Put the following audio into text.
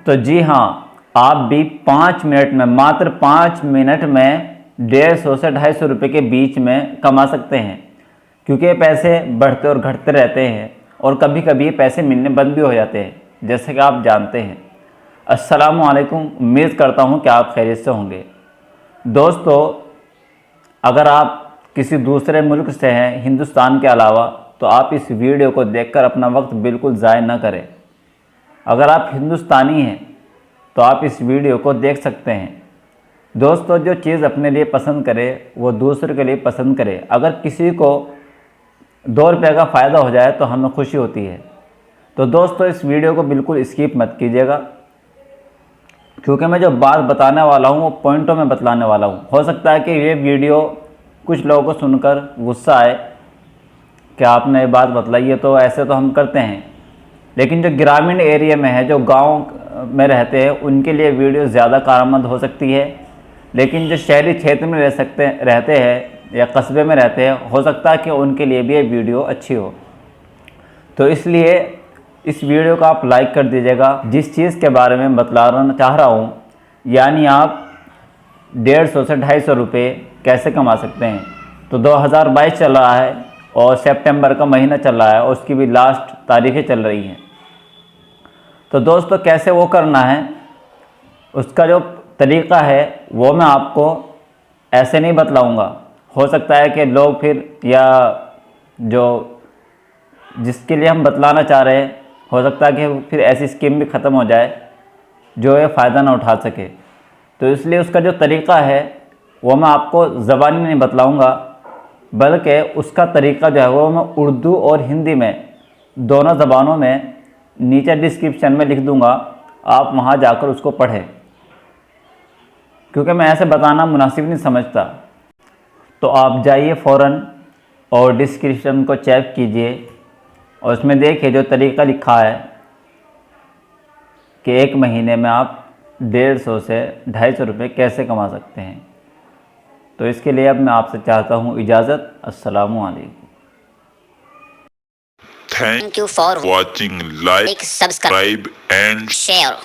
तो जी हाँ, आप भी 5 मिनट में, मात्र 5 मिनट में 150 से 250 रुपये के बीच में कमा सकते हैं। क्योंकि ये पैसे बढ़ते और घटते रहते हैं और कभी कभी ये पैसे मिलने बंद भी हो जाते हैं, जैसे कि आप जानते हैं। अस्सलामु अलैकुम, उम्मीद करता हूँ कि आप खैरियत से होंगे। दोस्तों, अगर आप किसी दूसरे मुल्क से हैं हिंदुस्तान के अलावा, तो आप इस वीडियो को देखकर अपना वक्त बिल्कुल ज़ाय न करें। अगर आप हिंदुस्तानी हैं तो आप इस वीडियो को देख सकते हैं। दोस्तों, जो चीज़ अपने लिए पसंद करे वो दूसरे के लिए पसंद करे। अगर किसी को 2 रुपये का फ़ायदा हो जाए तो हमें खुशी होती है। तो दोस्तों, इस वीडियो को बिल्कुल स्किप मत कीजिएगा, क्योंकि मैं जो बात बताने वाला हूँ वो पॉइंटों में बतलाने वाला हूँ। हो सकता है कि ये वीडियो कुछ लोगों को सुनकर गुस्सा आए कि आपने ये बात बतलाई है, तो ऐसे तो हम करते हैं। लेकिन जो ग्रामीण एरिया में है, जो गांव में रहते हैं, उनके लिए वीडियो ज़्यादा कारआमद हो सकती है। लेकिन जो शहरी क्षेत्र में रहते हैं या कस्बे में रहते हैं, हो सकता है कि उनके लिए भी ये वीडियो अच्छी हो। तो इसलिए इस वीडियो को आप लाइक कर दीजिएगा। जिस चीज़ के बारे में बतलाना चाह रहा हूँ, यानी आप 150 से 250 रुपये कैसे कमा सकते हैं। तो 2022 चल रहा है और सितंबर का महीना चल रहा है और उसकी भी लास्ट तारीखें चल रही हैं। तो दोस्तों, कैसे वो करना है, उसका जो तरीक़ा है वो मैं आपको ऐसे नहीं बतलाऊंगा। हो सकता है कि लोग फिर, या जो जिसके लिए हम बतलाना चाह रहे हैं, हो सकता है कि फिर ऐसी स्कीम भी ख़त्म हो जाए जो ये फ़ायदा ना उठा सके। तो इसलिए उसका जो तरीक़ा है वो मैं आपको ज़बानी नहीं बतलाऊंगा, बल्कि उसका तरीक़ा जो है वो मैं उर्दू और हिंदी में, दोनों ज़बानों में नीचे डिस्क्रिप्शन में लिख दूंगा। आप वहाँ जाकर उसको पढ़ें, क्योंकि मैं ऐसे बताना मुनासिब नहीं समझता। तो आप जाइए फ़ौरन और डिस्क्रिप्शन को चेक कीजिए और उसमें देखिए जो तरीक़ा लिखा है कि 1 महीने में आप 150 से 250 रुपये कैसे कमा सकते हैं। तो इसके लिए अब मैं आपसे चाहता हूँ इजाज़त। अस्सलामु अलैकुम। Thank you for watching. Like, subscribe and share.